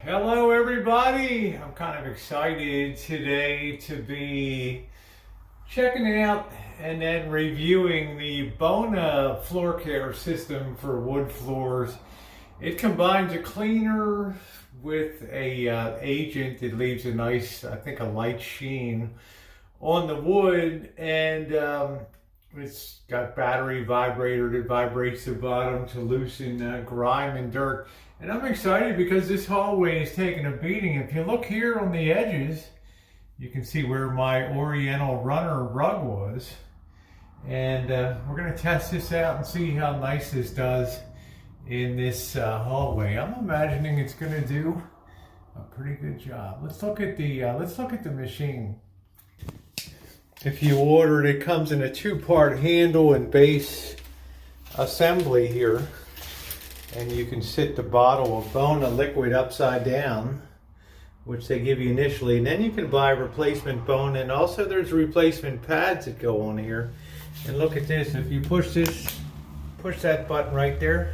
Hello everybody! I'm kind of excited today to be checking out and then reviewing the Bona floor care system for wood floors. It combines a cleaner with a agent that leaves a nice, I think a light sheen on the wood, and it's got battery vibrator that vibrates the bottom to loosen grime and dirt. And I'm excited because this hallway is taking a beating. If you look here on the edges, you can see where my Oriental runner rug was. And we're going to test this out and see how nice this does in this hallway. I'm imagining it's going to do a pretty good job. Let's look at the machine. If you order it, it comes in a two-part handle and base assembly here. And you can sit the bottle of Bona liquid upside down, which they give you initially, and then you can buy replacement Bona, and also there's replacement pads that go on here. And look at this, if you push that button right there,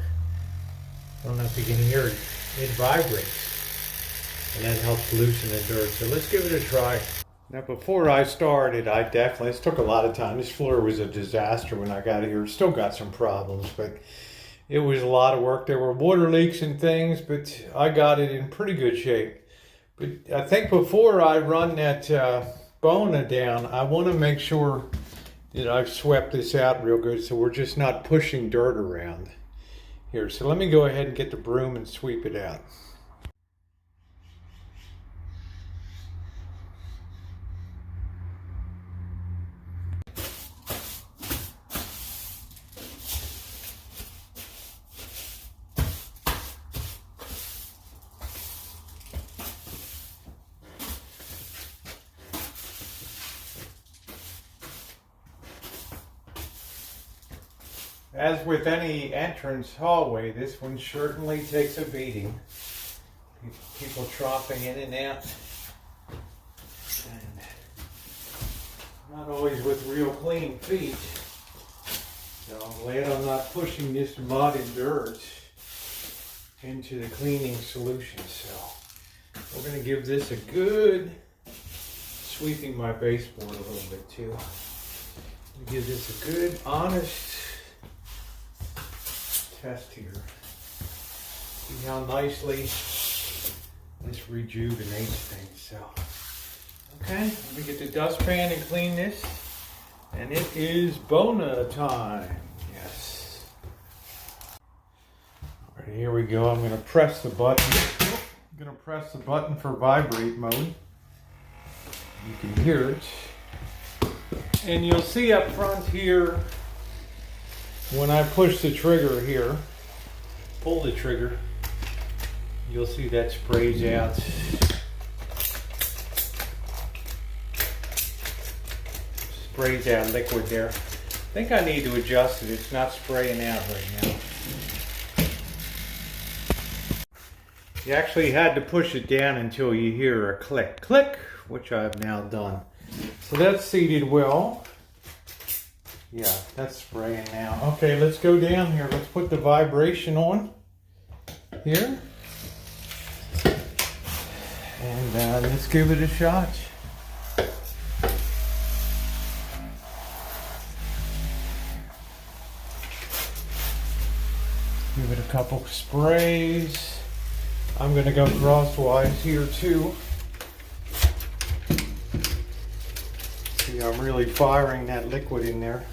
I don't know if you can hear it, it vibrates, and that helps loosen the dirt. So let's give it a try. Now before I started, this took a lot of time. This floor was a disaster when I got here. Still got some problems, but it was a lot of work. There were water leaks and things, but I got it in pretty good shape. But I think before I run that Bona down, I want to make sure that I've swept this out real good so we're just not pushing dirt around here. So let me go ahead and get the broom and sweep it out. As with any entrance hallway, this one certainly takes a beating. People tromping in and out. And not always with real clean feet. So I'm glad I'm not pushing this mud and dirt into the cleaning solution. So we're going to give this a good sweeping my baseboard a little bit too. Give this a good, honest test here. See how nicely this rejuvenates things. So, okay, let me get the dustpan and clean this. And it is Bona time. Yes. All right, here we go. I'm going to press the button. I'm going to press the button for vibrate mode. You can hear it. And you'll see up front here, when I push the trigger here, pull the trigger, you'll see that sprays out. Sprays out liquid there. I think I need to adjust it. It's not spraying out right now. You actually had to push it down until you hear a click, click, which I've now done. So that's seated well. Yeah, that's spraying now. Okay, let's go down here. Let's put the vibration on here. And let's give it a shot. Give it a couple sprays. I'm going to go crosswise here too. See, I'm really firing that liquid in there.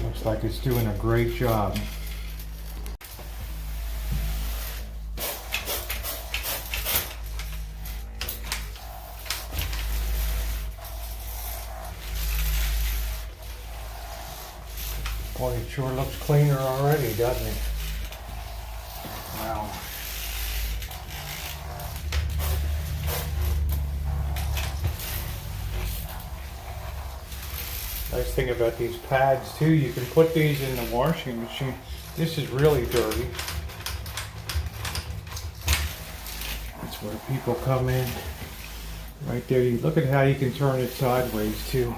Looks like it's doing a great job. Boy, it sure looks cleaner already, doesn't it? Wow. Nice thing about these pads too, you can put these in the washing machine. This is really dirty. That's where people come in. Right there, you look at how you can turn it sideways too.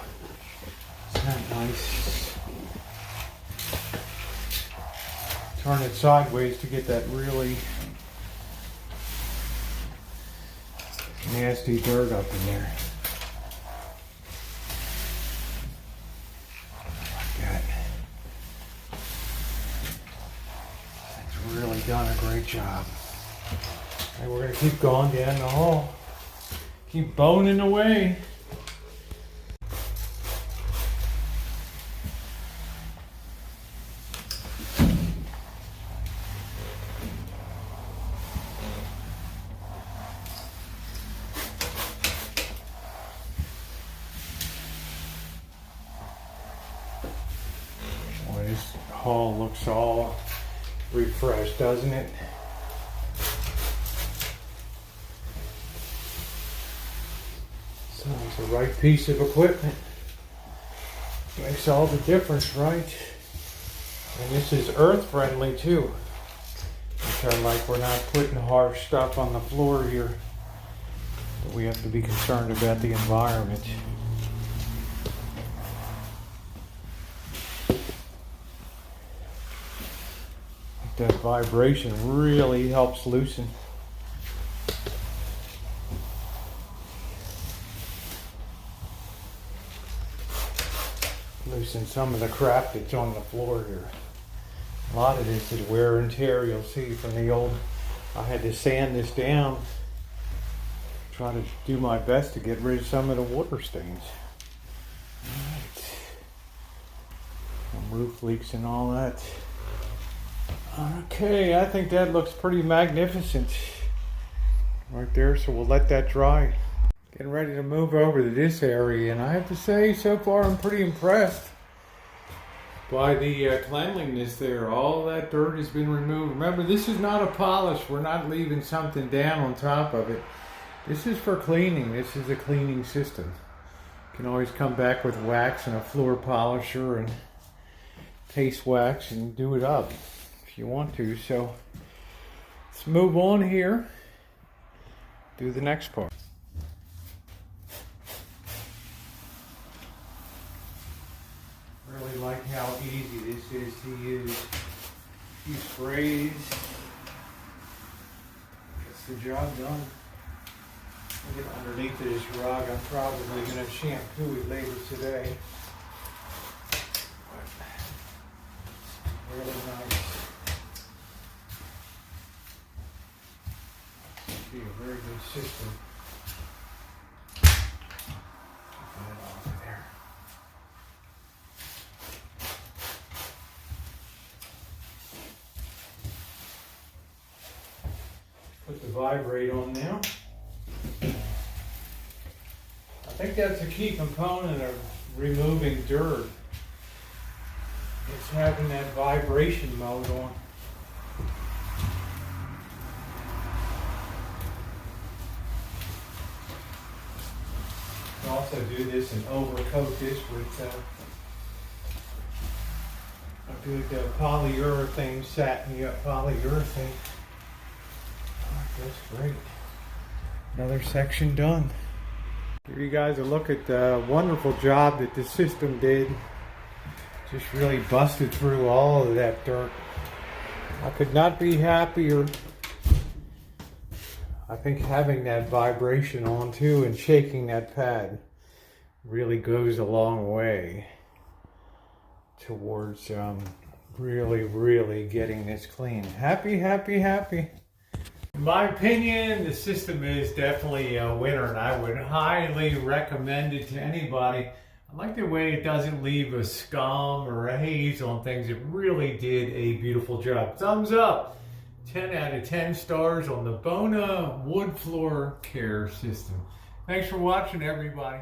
Isn't that nice? turn it sideways to get that really nasty dirt up in there. Like that. It's really done a great job. And we're going to keep going down the hall. Keep boning away. Boy, this hall looks all refreshed, doesn't it? So it's the right piece of equipment. Makes all the difference, right? And this is earth friendly too. Which I like. We're not putting harsh stuff on the floor here. But we have to be concerned about the environment. That vibration really helps loosen. Loosen some of the crap that's on the floor here. A lot of this is wear and tear. You'll see from the old, I had to sand this down. Try to do my best to get rid of some of the water stains. Alright. Some roof leaks and all that. Okay, I think that looks pretty magnificent right there, so we'll let that dry. Getting ready to move over to this area, and I have to say, so far I'm pretty impressed by the cleanliness there. All that dirt has been removed. Remember, this is not a polish. We're not leaving something down on top of it. This is for cleaning. This is a cleaning system. You can always come back with wax and a floor polisher and paste wax and do it up if you want to. So let's move on here, do the next part. Really like how easy this is to use. Few sprays, gets the job done. I'll get underneath of this rug. I'm probably going to shampoo it later today. But really nice. Be a very good system. Get that off of there. Put the vibrate on now. I think that's a key component of removing dirt. It's having that vibration mode on. Also do this and overcoat this with a good polyurethane, satiny up polyurethane. Oh, that's great. Another section done. Give you guys a look at the wonderful job that the system did. Just really busted through all of that dirt. I could not be happier. I think having that vibration on too and shaking that pad really goes a long way towards really getting this clean. Happy, happy, happy. In my opinion, the system is definitely a winner, and I would highly recommend it to anybody. I like the way it doesn't leave a scum or a haze on things. It really did a beautiful job. Thumbs up. 10 out of 10 stars on the Bona wood floor care system. Thanks for watching, everybody.